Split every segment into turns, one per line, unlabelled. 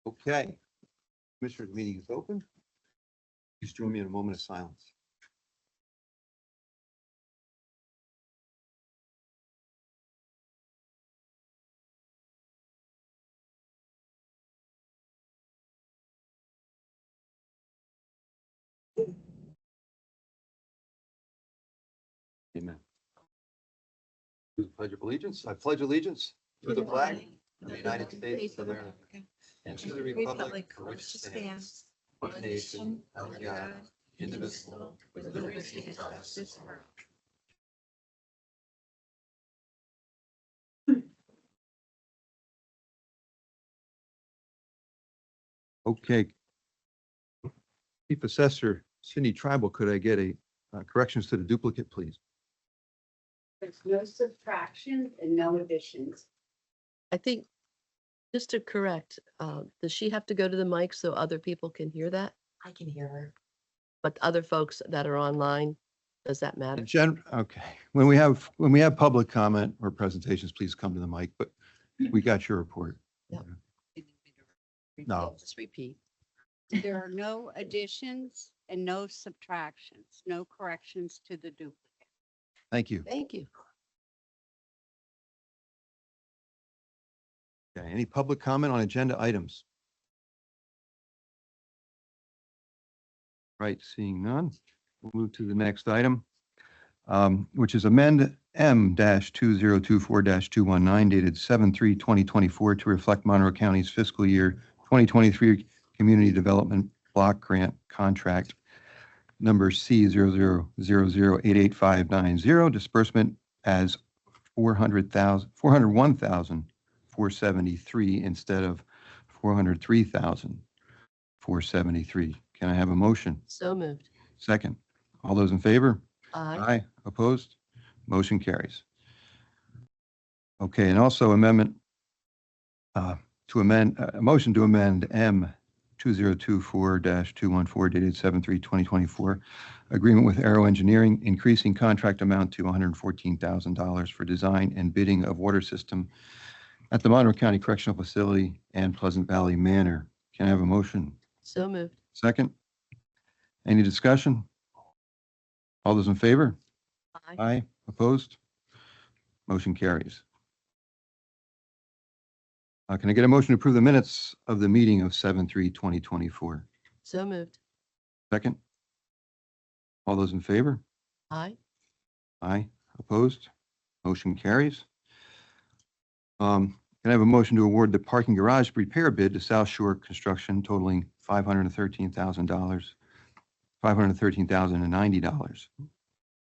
Okay. Commissioners, meeting is open. Please join me in a moment of silence. Amen. To the Pledge of Allegiance. I pledge allegiance to the flag of the United States of America and to the republic for which it stands, one nation, under God, indivisible, with liberty and justice for all. Okay. Chief Assessor Cindy Tribal, could I get a corrections to the duplicate, please?
There's no subtractions and no additions.
I think, just to correct, does she have to go to the mic so other people can hear that?
I can hear her.
But other folks that are online, does that matter?
Okay. When we have public comment or presentations, please come to the mic, but we got your report.
Yep.
No.
Just repeat.
There are no additions and no subtractions, no corrections to the duplicate.
Thank you.
Thank you.
Okay. Any public comment on agenda items? Right, seeing none, we'll move to the next item, which is amend M-2024-219 dated 7/3/2024 to reflect Monroe County's fiscal year 2023 Community Development Block Grant Contract number C0000888590, disbursement as $401,473 instead of $403,473. Can I have a motion?
So moved.
Second. All those in favor?
Aye.
Opposed? Motion carries. Okay, and also amendment a motion to amend M-2024-214 dated 7/3/2024, agreement with Aero Engineering, increasing contract amount to $114,000 for design and bidding of water system at the Monroe County Correctional Facility and Pleasant Valley Manor. Can I have a motion?
So moved.
Second. Any discussion? All those in favor?
Aye.
Aye. Opposed? Motion carries. Can I get a motion to approve the minutes of the meeting of 7/3/2024?
So moved.
Second. All those in favor?
Aye.
Aye. Opposed? Motion carries. Can I have a motion to award the parking garage repair bid to South Shore Construction totaling $513,090?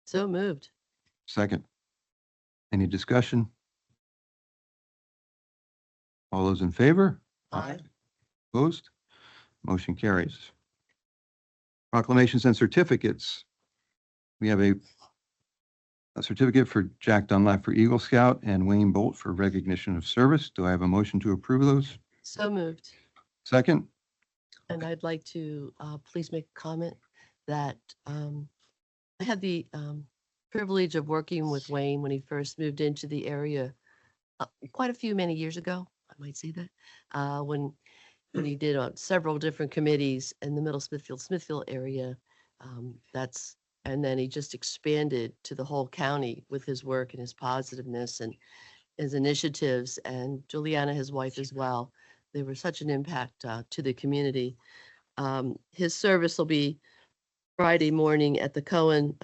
So moved.
Second. Any discussion? All those in favor?
Aye.
Opposed? Motion carries. Proclamations and certificates. We have a certificate for Jack Dunlap for Eagle Scout and Wayne Bolt for recognition of service. Do I have a motion to approve those?
So moved.
Second?
And I'd like to please make a comment that I had the privilege of working with Wayne when he first moved into the area quite a few many years ago. I might say that when he did on several different committees in the Middle Smithfield area. And then he just expanded to the whole county with his work and his positiveness and his initiatives. And Juliana, his wife as well. They were such an impact to the community. His service will be Friday morning at the Cohen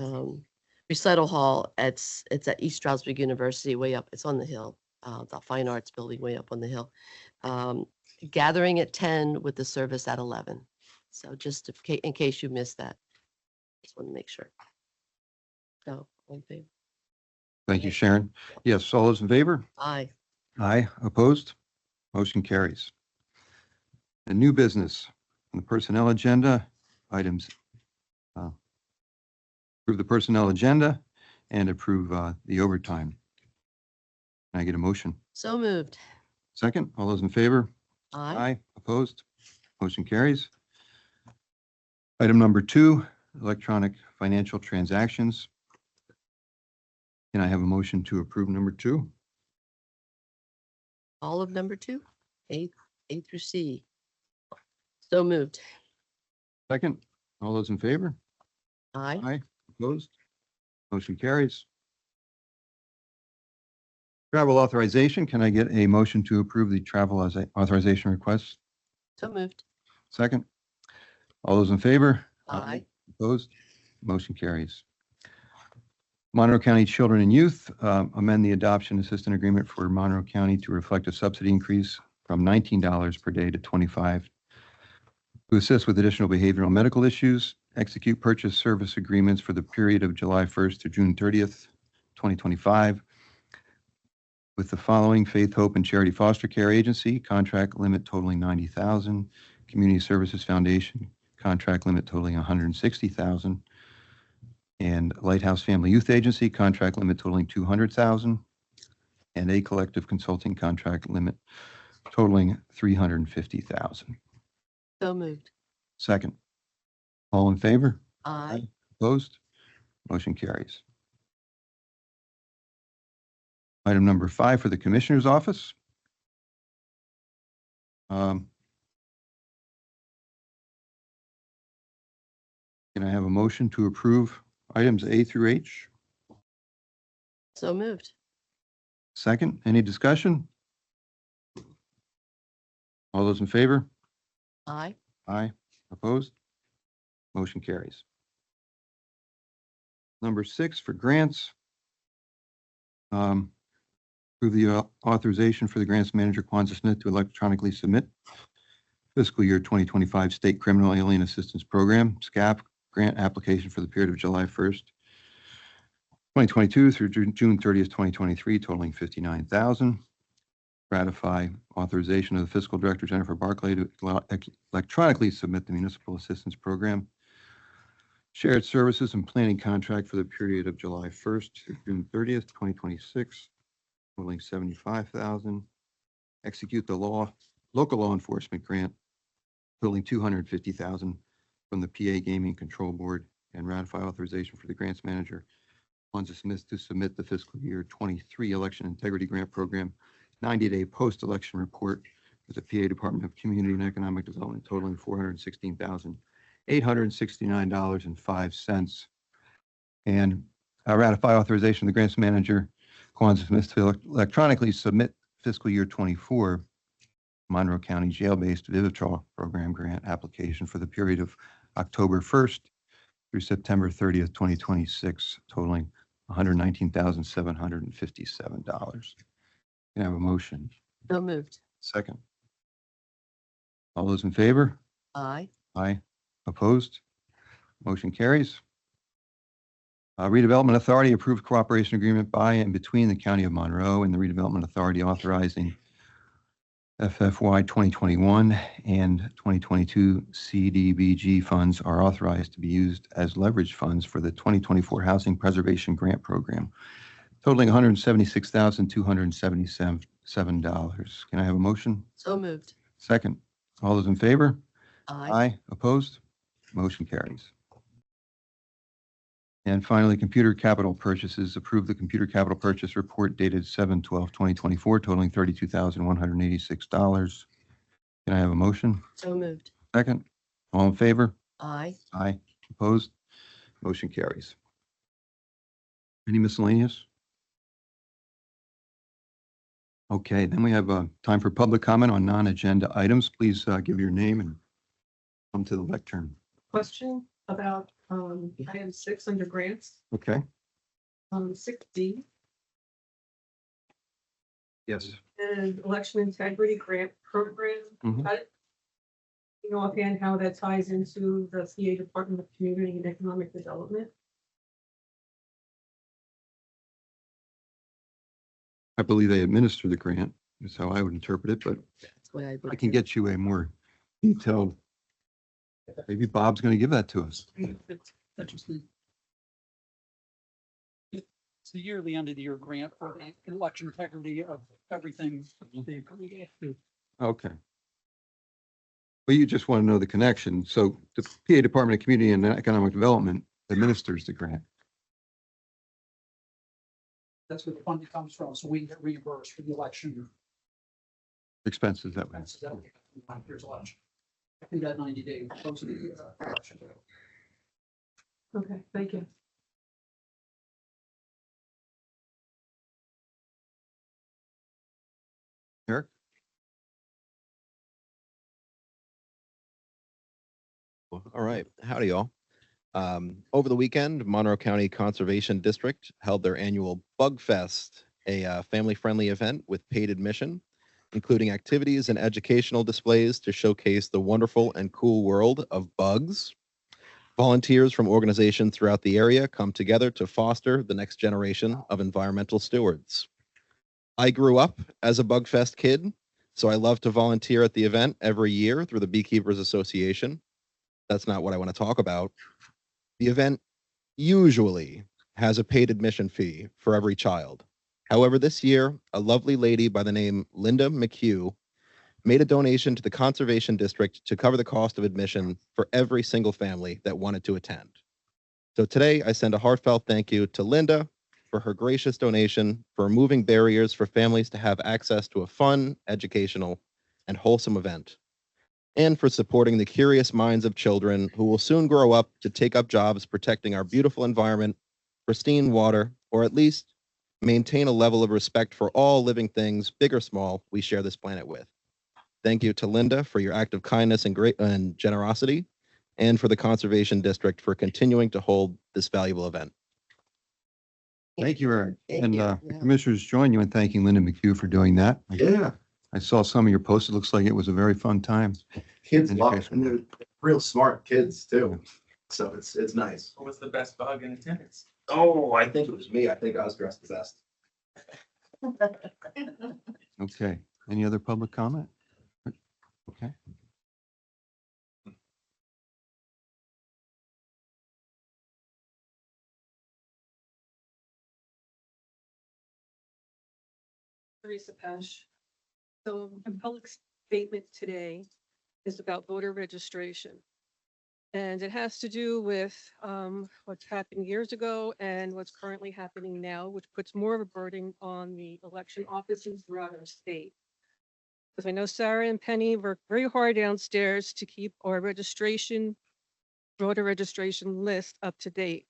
Recital Hall. It's at East Stroudsburg University, way up. It's on the hill, the Fine Arts Building, way up on the hill. Gathering at 10 with the service at 11. So just in case you missed that, just want to make sure. So, all in favor?
Thank you, Sharon. Yes, all those in favor?
Aye.
Aye. Opposed? Motion carries. The new business on the personnel agenda items. Approve the personnel agenda and approve the overtime. Can I get a motion?
So moved.
Second, all those in favor?
Aye.
Opposed? Motion carries. Item number 2, electronic financial transactions. Can I have a motion to approve number 2?
All of number 2, A through C. So moved.
Second, all those in favor?
Aye.
Aye. Opposed? Motion carries. Travel authorization. Can I get a motion to approve the travel as authorization request?
So moved.
Second, all those in favor?
Aye.
Opposed? Motion carries. Monroe County Children and Youth, amend the adoption assistant agreement for Monroe County to reflect a subsidy increase from $19 per day to $25 to assist with additional behavioral medical issues, execute purchase service agreements for the period of July 1st to June 30th, 2025, with the following: Faith, Hope, and Charity Foster Care Agency, contract limit totaling $90,000; Community Services Foundation, contract limit totaling $160,000; and Lighthouse Family Youth Agency, contract limit totaling $200,000; and A Collective Consulting, contract limit totaling $350,000.
So moved.
Second, all in favor?
Aye.
Opposed? Motion carries. Item number 5 for the Commissioner's Office. Can I have a motion to approve items A through H?
So moved.
Second, any discussion? All those in favor?
Aye.
Aye. Opposed? Motion carries. Number 6 for grants. Approve the authorization for the grants manager, Kwanzaa Smith, to electronically submit fiscal year 2025 State Criminal Alien Assistance Program, SCAP, grant application for the period of July 1st, 2022 through June 30th, 2023, totaling $59,000. Ratify authorization of the fiscal director, Jennifer Barclay, to electronically submit the municipal assistance program shared services and planning contract for the period of July 1st to June 30th, 2026, totaling $75,000. Execute the local law enforcement grant totaling $250,000 from the PA Gaming Control Board, and ratify authorization for the grants manager, Kwanzaa Smith, to submit the fiscal year 23 election integrity grant program 90-day post-election report with the PA Department of Community and Economic Development, totaling $416,869.05. And ratify authorization of the grants manager, Kwanzaa Smith, to electronically submit fiscal year 24 Monroe County jail-based Vivitrol program grant application for the period of October 1st through September 30th, 2026, totaling $119,757. Can I have a motion?
So moved.
Second. All those in favor?
Aye.
Aye. Opposed? Motion carries. Redevelopment Authority approved cooperation agreement by and between the County of Monroe and the Redevelopment Authority authorizing FFY 2021 and 2022 CDBG funds are authorized to be used as leverage funds for the 2024 Housing Preservation Grant Program, totaling $176,277. Can I have a motion?
So moved.
Second. All those in favor?
Aye.
Opposed? Motion carries. And finally, computer capital purchases. Approve the computer capital purchase report dated 7/12/2024, totaling $32,186. Can I have a motion?
So moved.
Second. All in favor?
Aye.
Aye. Opposed? Motion carries. Any miscellaneous? Okay, then we have time for public comment on non-agenda items. Please give your name and come to the lectern.
Question about item 6 under grants,
Okay.
6D,
Yes.
and election integrity grant program.
Mhm.
You know offhand how that ties into the PA Department of Community and Economic Development?
I believe they administer the grant, is how I would interpret it, but
That's the way I
I
look
can
at it.
get you a more detailed. Maybe Bob's going to give that to us.
Interesting. It's the yearly end of the year grant for the election integrity of everything.
Okay. Well, you just want to know the connection. So the PA Department of Community and Economic Development administers the grant.
That's where the funding comes from, so we get reimbursed for the election
Expenses that way.
expenses that we have in last year's election. through that 90-day post election.
Okay, thank you.
Eric?
All right. Howdy, y'all. Over the weekend, Monroe County Conservation District held their annual Bug Fest, a family-friendly event with paid admission, including activities and educational displays to showcase the wonderful and cool world of bugs. Volunteers from organizations throughout the area come together to foster the next generation of environmental stewards. I grew up as a Bug Fest kid, so I love to volunteer at the event every year through the Beekeepers Association. That's not what I want to talk about. The event usually has a paid admission fee for every child. However, this year, a lovely lady by the name Linda McHugh made a donation to the Conservation District to cover the cost of admission for every single family that wanted to attend. So today, I send a heartfelt thank you to Linda for her gracious donation for removing barriers for families to have access to a fun, educational, and wholesome event, and for supporting the curious minds of children who will soon grow up to take up jobs protecting our beautiful environment, pristine water, or at least maintain a level of respect for all living things, big or small, we share this planet with. Thank you to Linda for your act of kindness and generosity, and for the Conservation District for continuing to hold this valuable event.
Thank you, Eric.
Thank
And
you.
the
Yeah.
commissioners join you in thanking Linda McHugh for doing that.
Yeah,
I saw some of your posts. It looks like it was a very fun time.
kids love it,
Education.
and they're real smart kids too. So it's nice.
What was the best bug in attendance?
Oh, I think it was me. I think I was dressed the best.
Okay. Any other public comment? Okay.
Teresa Pesh. So a public statement today is about voter registration. And it has to do with what's happened years ago and what's currently happening now, which puts more of a burden on the election offices throughout our state. Because I know Sarah and Penny work very hard downstairs to keep our voter registration list up to date.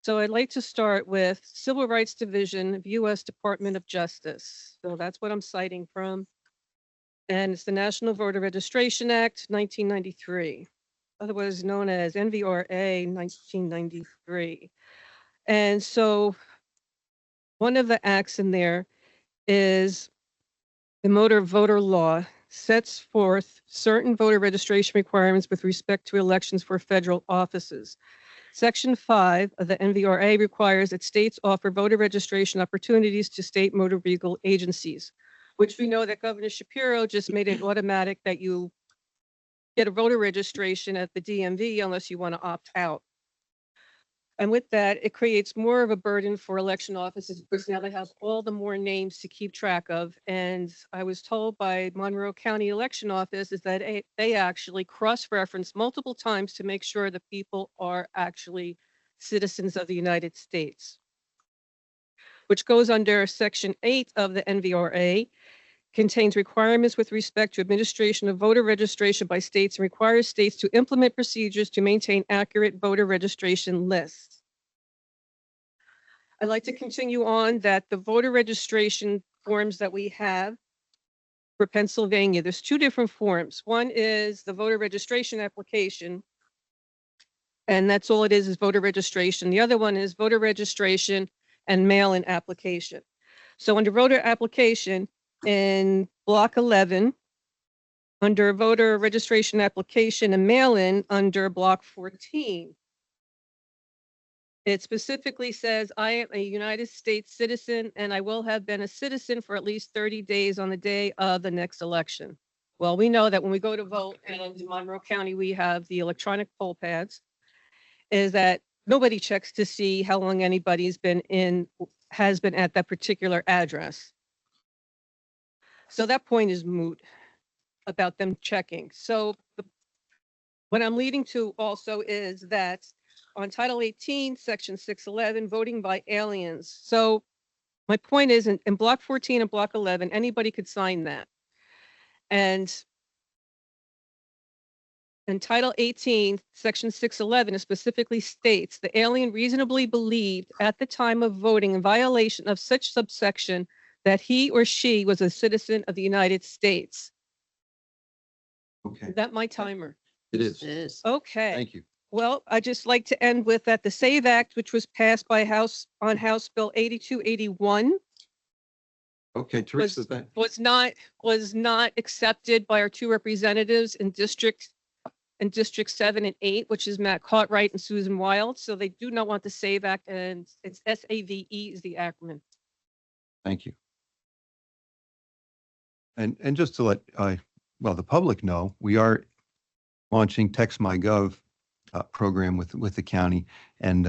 So I'd like to start with Civil Rights Division of U.S. Department of Justice. So that's what I'm citing from. And it's the National Voter Registration Act, 1993, otherwise known as NVRA 1993. And so one of the acts in there is the motor voter law sets forth certain voter registration requirements with respect to elections for federal offices. Section 5 of the NVRA requires that states offer voter registration opportunities to state motor vehicle agencies, which we know that Governor Shapiro just made it automatic that you get a voter registration at the DMV unless you want to opt out. And with that, it creates more of a burden for election offices because now they have all the more names to keep track of. And I was told by Monroe County Election Office is that they actually cross-reference multiple times to make sure that people are actually citizens of the United States, which goes under Section 8 of the NVRA, contains requirements with respect to administration of voter registration by states and requires states to implement procedures to maintain accurate voter registration lists. I'd like to continue on that the voter registration forms that we have for Pennsylvania, there's two different forms. One is the voter registration application, and that's all it is voter registration. The other one is voter registration and mail-in application. So under voter application, in block 11, under voter registration application and mail-in under block 14. It specifically says, I am a United States citizen and I will have been a citizen for at least 30 days on the day of the next election. Well, we know that when we go to vote, and in Monroe County, we have the electronic poll pads, is that nobody checks to see how long anybody's has been at that particular address. So that point is moot about them checking. So what I'm leading to also is that on Title 18, Section 611, voting by aliens. So my point is in Block 14 and Block 11, anybody could sign that. And And Title 18, Section 611, it specifically states the alien reasonably believed at the time of voting in violation of such subsection that he or she was a citizen of the United States.
Okay,
Is that my timer?
it is.
It is.
Okay.
Thank you.
Well, I'd just like to end with that the SAVE Act, which was passed by House Bill 8281,
Okay, Teresa, that,
was not accepted by our two representatives in District 7 and 8, which is Matt Cartwright and Susan Wild. So they do not want the SAVE Act, and it's SAVE is the acronym.
Thank you. And just to let, the public know, we are launching Text My Gov program with the county. And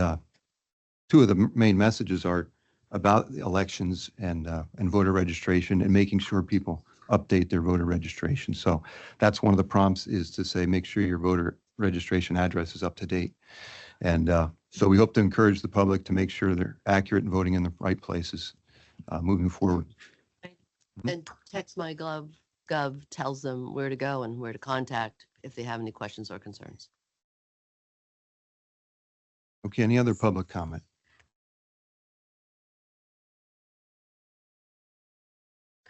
two of the main messages are about the elections and voter registration and making sure people update their voter registration. So that's one of the prompts, is to say, make sure your voter registration address is up to date. And so we hope to encourage the public to make sure they're accurate and voting in the right places moving forward.
And Text My Gov tells them where to go and where to contact if they have any questions or concerns.
Okay, any other public comment?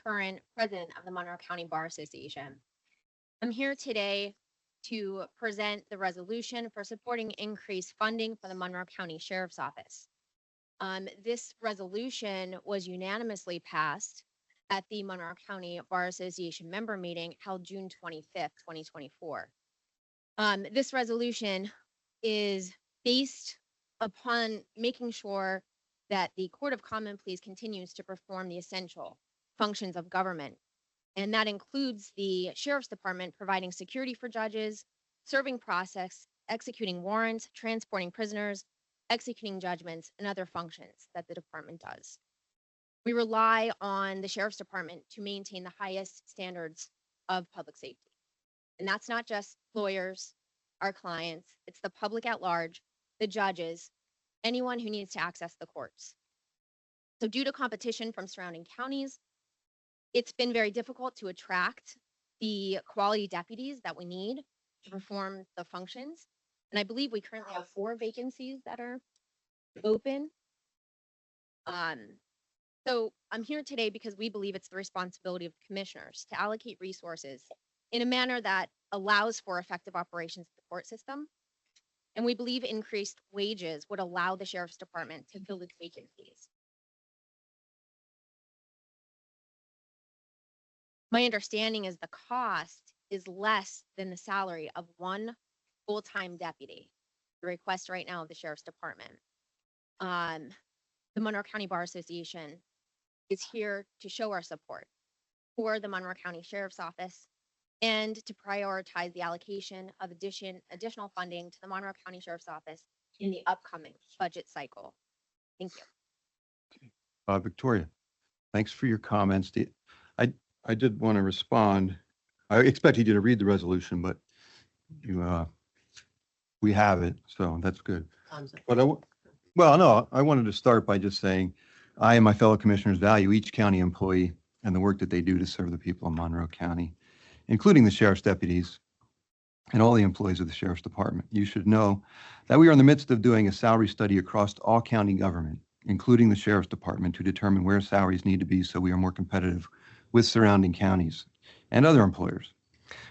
Current president of the Monroe County Bar Association. I'm here today to present the resolution for supporting increased funding for the Monroe County Sheriff's Office. This resolution was unanimously passed at the Monroe County Bar Association member meeting held June 25th, 2024. This resolution is based upon making sure that the Court of Common Pleas continues to perform the essential functions of government. And that includes the Sheriff's Department providing security for judges, serving process, executing warrants, transporting prisoners, executing judgments, and other functions that the department does. We rely on the Sheriff's Department to maintain the highest standards of public safety. And that's not just lawyers, our clients, it's the public at large, the judges, anyone who needs to access the courts. So due to competition from surrounding counties, it's been very difficult to attract the quality deputies that we need to perform the functions. And I believe we currently have 4 vacancies that are open. So I'm here today because we believe it's the responsibility of commissioners to allocate resources in a manner that allows for effective operations of the court system. And we believe increased wages would allow the Sheriff's Department to fill its vacancies. My understanding is the cost is less than the salary of one full-time deputy. The request right now of the Sheriff's Department. The Monroe County Bar Association is here to show our support for the Monroe County Sheriff's Office and to prioritize the allocation of additional funding to the Monroe County Sheriff's Office in the upcoming budget cycle. Thank you.
Victoria, thanks for your comments. I did want to respond. I expected you to read the resolution, but we have it, so that's good. But I wanted to start by just saying, I and my fellow commissioners value each county employee and the work that they do to serve the people of Monroe County, including the sheriff's deputies and all the employees of the Sheriff's Department. You should know that we are in the midst of doing a salary study across all county government, including the Sheriff's Department, to determine where salaries need to be so we are more competitive with surrounding counties and other employers.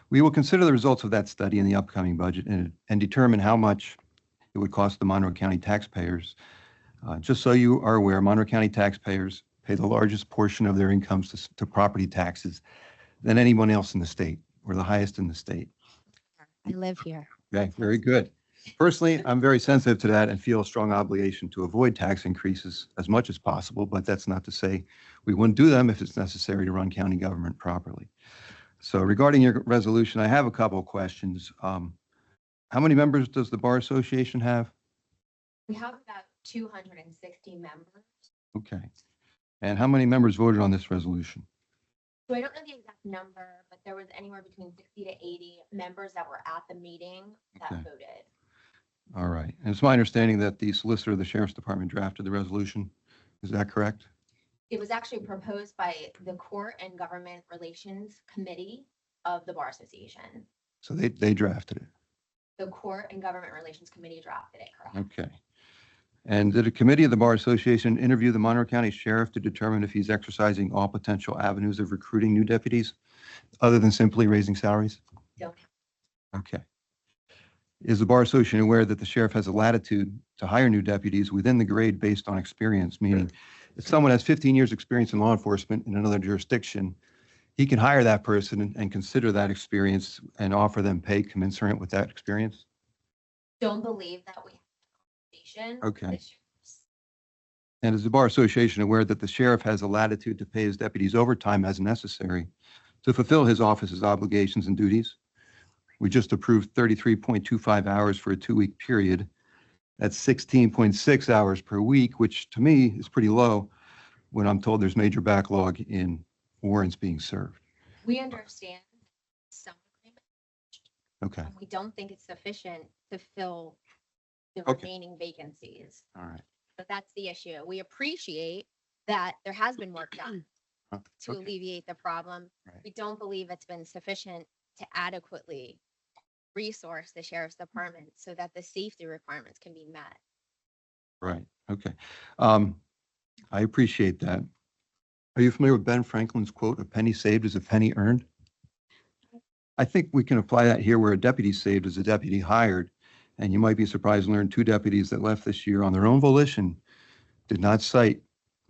We will consider the results of that study in the upcoming budget and determine how much it would cost the Monroe County taxpayers. Just so you are aware, Monroe County taxpayers pay the largest portion of their incomes to property taxes than anyone else in the state. We're the highest in the state.
I live here.
Okay, very good. Personally, I'm very sensitive to that and feel a strong obligation to avoid tax increases as much as possible, but that's not to say we wouldn't do them if it's necessary to run county government properly. So regarding your resolution, I have a couple of questions. How many members does the Bar Association have?
We have about 260 members.
Okay. And how many members voted on this resolution?
So I don't know the exact number, but there was anywhere between 60 to 80 members that were at the meeting that
Okay.
voted.
All right. And it's my understanding that the solicitor of the Sheriff's Department drafted the resolution. Is that correct?
It was actually proposed by the Court and Government Relations Committee of the Bar Association.
So they drafted it.
The Court and Government Relations Committee drafted it, correct?
Okay. And did a committee of the Bar Association interview the Monroe County Sheriff to determine if he's exercising all potential avenues of recruiting new deputies, other than simply raising salaries?
Don't
Okay. Is the Bar Association aware that the sheriff has a latitude to hire new deputies within the grade based on experience? Meaning, if someone has 15 years' experience in law enforcement in another jurisdiction, he can hire that person and consider that experience and offer them pay commensurate with that experience?
believe that we have a conversation.
Okay.
with sheriffs.
And is the Bar Association aware that the sheriff has a latitude to pay his deputies overtime as necessary to fulfill his office's obligations and duties? We just approved 33.25 hours for a 2-week period. That's 16.6 hours per week, which to me is pretty low when I'm told there's major backlog in warrants being served.
We understand some agreement,
Okay,
and we don't think it's sufficient to fill the
Okay.
remaining vacancies.
all right.
But that's the issue. We appreciate that there has been work done to
Okay.
alleviate the problem.
Right.
We don't believe it's been sufficient to adequately resource the sheriff's department so that the safety requirements can be met.
Right, okay. I appreciate that. Are you familiar with Ben Franklin's quote, "A penny saved is a penny earned"? I think we can apply that here where a deputy saved is a deputy hired. And you might be surprised to learn 2 deputies that left this year on their own volition did not cite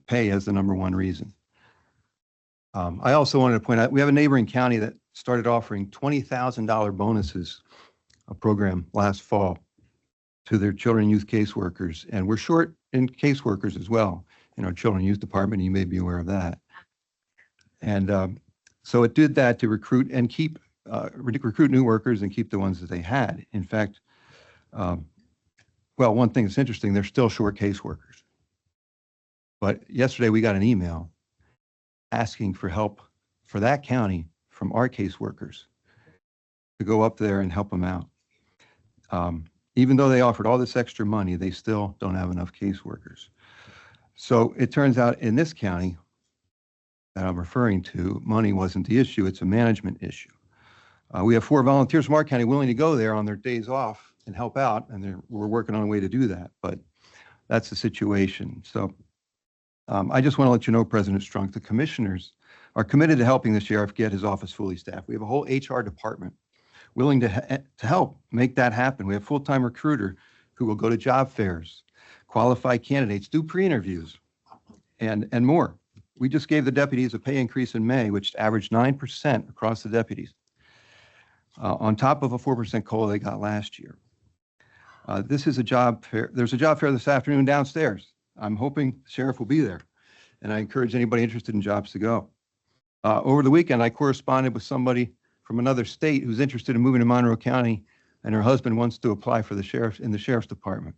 pay as the number one reason. I also wanted to point out, we have a neighboring county that started offering $20,000 bonuses, a program last fall, to their children and youth caseworkers. And we're short in caseworkers as well in our children and youth department. You may be aware of that. And so it did that to recruit and keep, recruit new workers and keep the ones that they had. In fact, well, one thing that's interesting, they're still short caseworkers. But yesterday we got an email asking for help for that county from our caseworkers to go up there and help them out. Even though they offered all this extra money, they still don't have enough caseworkers. So it turns out in this county that I'm referring to, money wasn't the issue, it's a management issue. We have 4 volunteers from our county willing to go there on their days off and help out, and we're working on a way to do that, but that's the situation. So I just want to let you know, President Strunk, the commissioners are committed to helping the sheriff get his office fully staffed. We have a whole HR department willing to help make that happen. We have a full-time recruiter who will go to job fairs, qualify candidates, do pre-interviews, and more. We just gave the deputies a pay increase in May, which averaged 9% across the deputies, on top of a 4% COLA they got last year. This is a job fair. There's a job fair this afternoon downstairs. I'm hoping the sheriff will be there, and I encourage anybody interested in jobs to go. Over the weekend, I corresponded with somebody from another state who's interested in moving to Monroe County, and her husband wants to apply for the sheriff's department.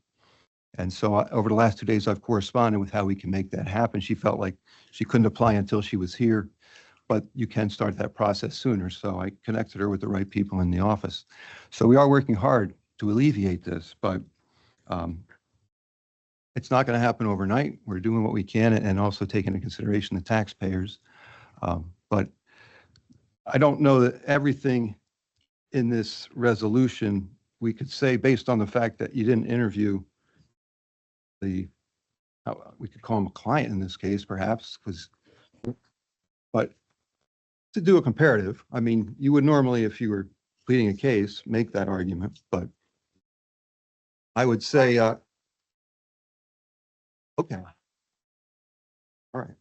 And so over the last 2 days, I've corresponded with how we can make that happen. She felt like she couldn't apply until she was here, but you can start that process sooner. So I connected her with the right people in the office. So we are working hard to alleviate this, but it's not going to happen overnight. We're doing what we can and also taking into consideration the taxpayers. But I don't know that everything in this resolution we could say based on the fact that you didn't interview we could call him a client in this case, perhaps, but to do a comparative, I mean, you would normally, if you were pleading a case, make that argument, but I would say, okay. All right.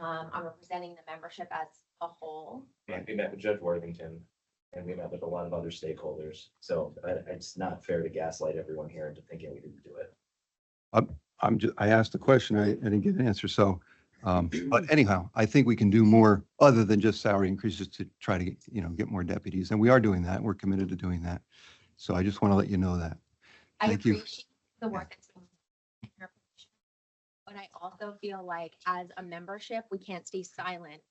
I'm representing the membership as a whole.
Yeah, we met with Judge Worthington and we met with a lot of other stakeholders. So it's not fair to gaslight everyone here into thinking we didn't do it.
I asked the question, I didn't get an answer. So, but anyhow, I think we can do more other than just salary increases to try to get more deputies. And we are doing that. We're committed to doing that. So I just want to let you know that.
I
Thank you.
appreciate the work that's being done in your position. But I also feel like as a membership, we can't stay silent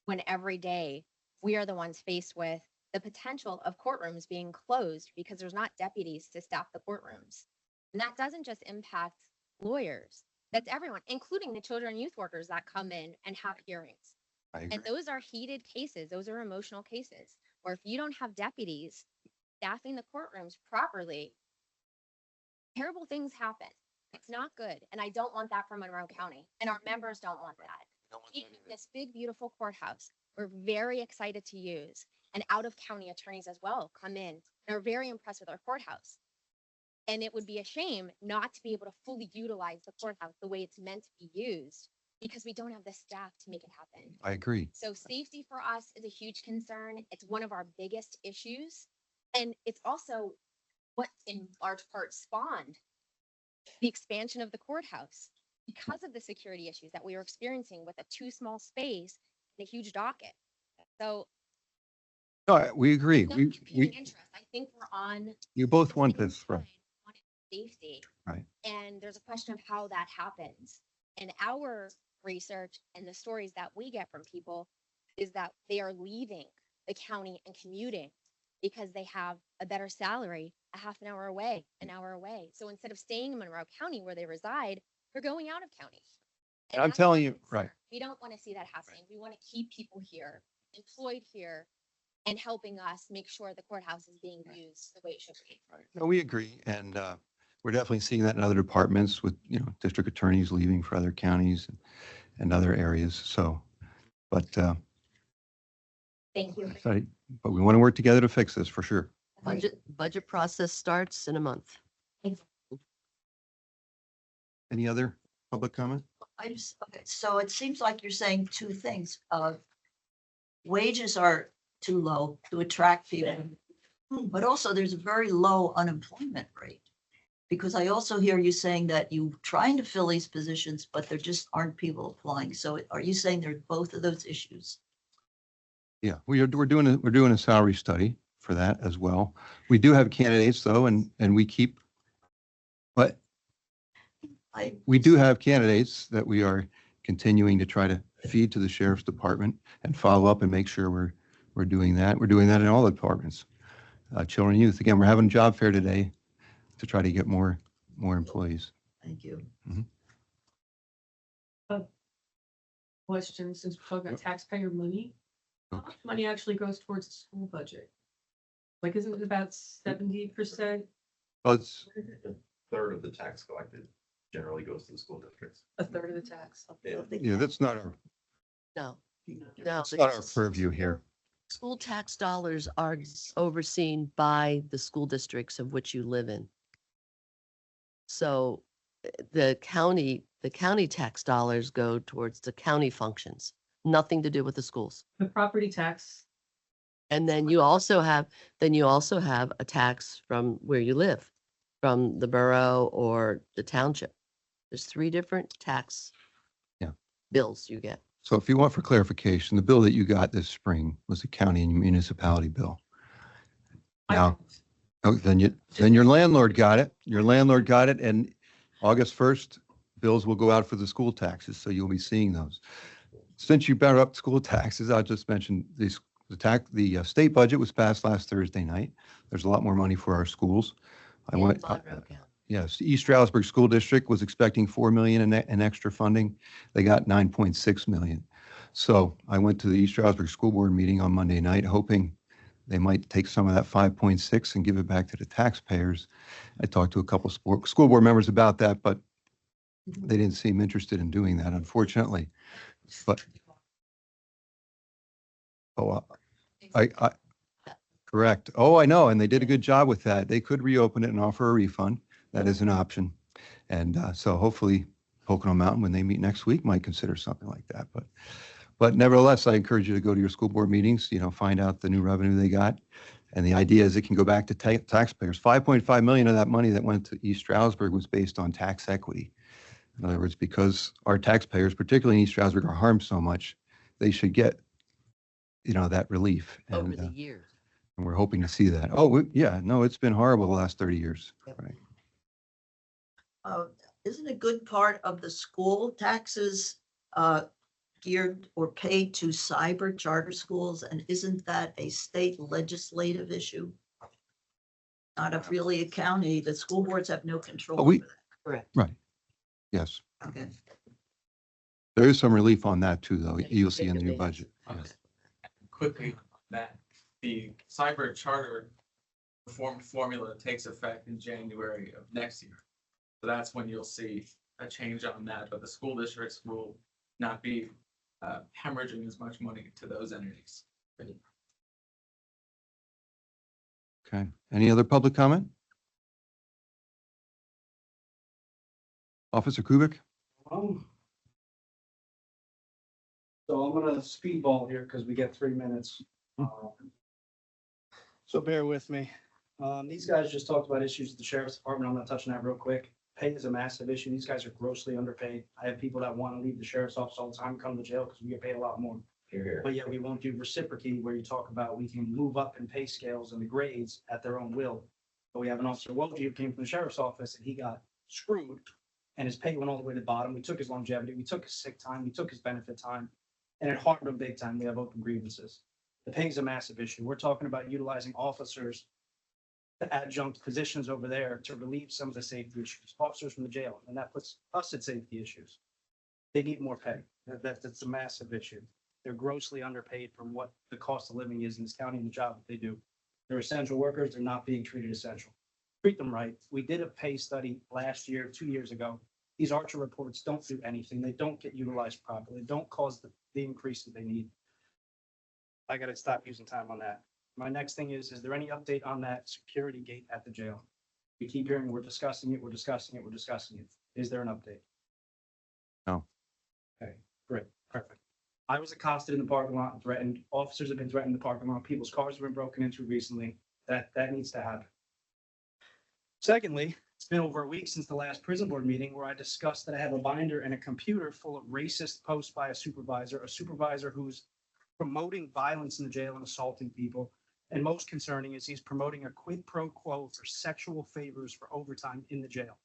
when every day we are the ones faced with the potential of courtrooms being closed because there's not deputies to staff the courtrooms. And that doesn't just impact lawyers, that's everyone, including the children and youth workers that come in and have hearings.
I agree.
And those are heated cases, those are emotional cases, where if you don't have deputies staffing the courtrooms properly, terrible things happen. It's not good. And I don't want that for Monroe County. And our members don't want that. This big, beautiful courthouse, we're very excited to use. And out-of-county attorneys as well come in and are very impressed with our courthouse. And it would be a shame not to be able to fully utilize the courthouse the way it's meant to be used because we don't have the staff to make it happen.
I agree.
So safety for us is a huge concern. It's one of our biggest issues. And it's also what in large part spawned the expansion of the courthouse because of the security issues that we were experiencing with a too small space and a huge docket. So
No, we agree.
no
We,
competing interest. I think we're on.
you both want
same
this, right?
side, wanting Safety.
Right.
And there's a question of how that happens. And our research and the stories that we get from people is that they are leaving the county and commuting because they have a better salary a half an hour away, an hour away. So instead of staying in Monroe County where they reside, they're going out of county.
And I'm
that's
telling
our
you,
concern.
right.
We don't want to see that happening. We want to keep people here, employed here, and helping us make sure the courthouse is being used the way it should be.
No, we agree. And we're definitely seeing that in other departments with, district attorneys leaving for other counties and other areas. So, but,
Thank you.
but we want to work together to fix this for sure.
Budget process starts in a month.
Any other public comment?
Okay, so it seems like you're saying two things. Wages are too low to attract people, but also there's a very low unemployment rate. Because I also hear you saying that you're trying to fill these positions, but there just aren't people applying. So are you saying there's both of those issues?
Yeah, we're doing a salary study for that as well. We do have candidates though, and we keep, but we do have candidates that we are continuing to try to feed to the sheriff's department and follow up and make sure we're doing that. We're doing that in all the departments. Children and youth, again, we're having a job fair today to try to get more employees.
Thank you.
Question, since we're talking about taxpayer money, how much money actually goes towards the school budget? Like, isn't it about 70%?
Well, it's,
A third of the tax collected generally goes to the school districts.
A third of the tax.
yeah, that's not our,
No, no.
that's not our purview here.
School tax dollars are overseen by the school districts of which you live in. So the county tax dollars go towards the county functions, nothing to do with the schools.
The property tax,
And then you also have a tax from where you live, from the borough or the township. There's 3 different tax bills you get.
So if you want for clarification, the bill that you got this spring was a county and municipality bill. Now, oh, then your landlord got it. Your landlord got it, and August 1st, bills will go out for the school taxes, so you'll be seeing those. Since you brought up school taxes, I'll just mention this. The state budget was passed last Thursday night. There's a lot more money for our schools.
in Monroe County.
Yes, East Stroudsburg School District was expecting 4 million in extra funding. They got 9.6 million. So I went to the East Stroudsburg School Board meeting on Monday night, hoping they might take some of that 5.6 and give it back to the taxpayers. I talked to a couple school board members about that, but they didn't seem interested in doing that, unfortunately. But I correct. Oh, I know, and they did a good job with that. They could reopen it and offer a refund. That is an option. And so hopefully Pocono Mountain, when they meet next week, might consider something like that. But nevertheless, I encourage you to go to your school board meetings, find out the new revenue they got. And the idea is it can go back to taxpayers. 5.5 million of that money that went to East Stroudsburg was based on tax equity. In other words, because our taxpayers, particularly in East Stroudsburg, are harmed so much, they should get, that relief.
Over the years.
And we're hoping to see that. Oh, yeah, no, it's been horrible the last 30 years.
Yep.
Right.
Isn't a good part of the school taxes geared or paid to cyber charter schools? And isn't that a state legislative issue? Not really a county. The school boards have no control over that.
Correct.
Right. Yes.
Okay.
There is some relief on that too, though. You'll see in the new budget. Yes.
Quickly on that, the cyber charter formula takes effect in January of next year. So that's when you'll see a change on that, but the school districts will not be hemorrhaging as much money to those entities.
Okay. Any other public comment? Officer Kubik?
So I'm gonna speedball here because we get 3 minutes. So bear with me. These guys just talked about issues at the sheriff's department. I'm gonna touch on that real quick. Pay is a massive issue. These guys are grossly underpaid. I have people that want to leave the sheriff's office all the time, come to jail because we get paid a lot more.
Here,
But yet we won't do reciprocity where you talk about we can move up in pay scales and the grades at their own will. But we have an officer, Wojcik, who came from the sheriff's office and he got screwed and his pay went all the way to the bottom. We took his longevity, we took his sick time, we took his benefit time, and it harmed him big time. We have open grievances. The pay is a massive issue. We're talking about utilizing officers, the adjunct positions over there to relieve some of the safety issues, officers from the jail, and that puts us at safety issues. They need more pay. That's a massive issue. They're grossly underpaid from what the cost of living is in this county and the job that they do. They're essential workers. They're not being treated essential. Treat them right. We did a pay study last year, 2 years ago. These Archer reports don't do anything. They don't get utilized properly. They don't cause the increase that they need. I gotta stop using time on that. My next thing is there any update on that security gate at the jail? We keep hearing we're discussing it, we're discussing it, we're discussing it. Is there an update?
No.
Okay, great, perfect. I was accosted in the parking lot and threatened. Officers have been threatened in the parking lot. People's cars have been broken into recently. That needs to happen. Secondly, it's been over a week since the last prison board meeting where I discussed that I have a binder and a computer full of racist posts by a supervisor who's promoting violence in the jail and assaulting people. And most concerning is he's promoting a quid pro quo for sexual favors for overtime in the jail.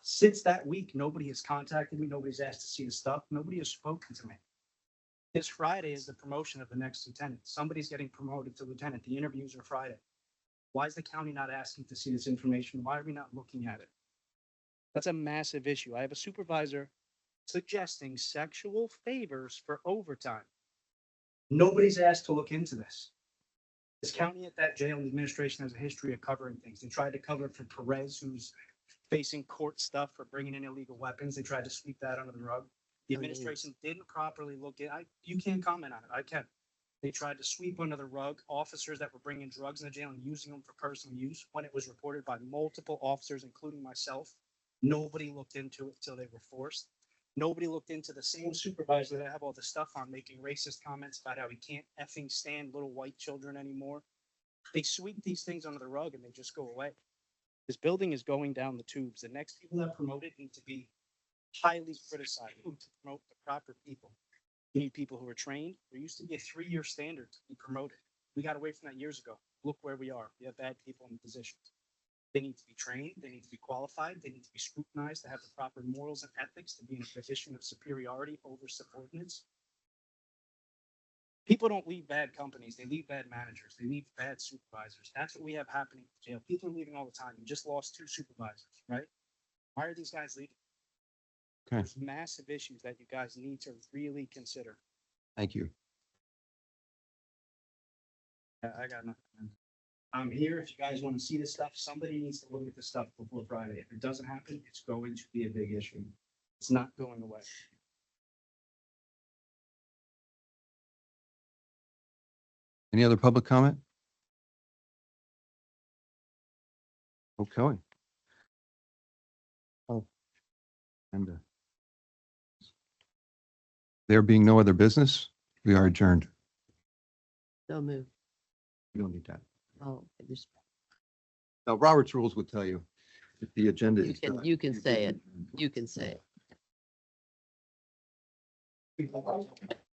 Since that week, nobody has contacted me. Nobody's asked to see the stuff. Nobody has spoken to me. This Friday is the promotion of the next lieutenant. Somebody's getting promoted to lieutenant. The interviews are Friday. Why is the county not asking to see this information? Why are we not looking at it? That's a massive issue. I have a supervisor suggesting sexual favors for overtime. Nobody's asked to look into this. This county at that jail and administration has a history of covering things. They tried to cover it for Perez, who's facing court stuff for bringing in illegal weapons. They tried to sweep that under the rug. The administration didn't properly look at it. You can't comment on it. I can. They tried to sweep under the rug officers that were bringing drugs in the jail and using them for personal use when it was reported by multiple officers, including myself. Nobody looked into it until they were forced. Nobody looked into the same supervisor that I have all the stuff on making racist comments about how he can't effing stand little white children anymore. They sweep these things under the rug and they just go away. This building is going down the tubes. The next people that promote it need to be highly criticized to promote the proper people. You need people who are trained. There used to be a 3-year standard to be promoted. We got away from that years ago. Look where we are. We have bad people in positions. They need to be trained. They need to be qualified. They need to be scrutinized to have the proper morals and ethics to be in a position of superiority over subordinates. People don't leave bad companies. They leave bad managers. They leave bad supervisors. That's what we have happening in jail. People are leaving all the time. You just lost 2 supervisors, right? Why are these guys leaving?
Okay.
There's massive issues that you guys need to really consider.
Thank you.
I got nothing. I'm here. If you guys want to see this stuff, somebody needs to look at this stuff before Friday. If it doesn't happen, it's going to be a big issue. It's not going away.
Any other public comment? Okay. Oh. And there being no other business, we are adjourned.
So move.
We don't need that.
Oh, there's,
Now, Robert's rules would tell you if the agenda
you
is.
can,
done,
you can say it. You can say it.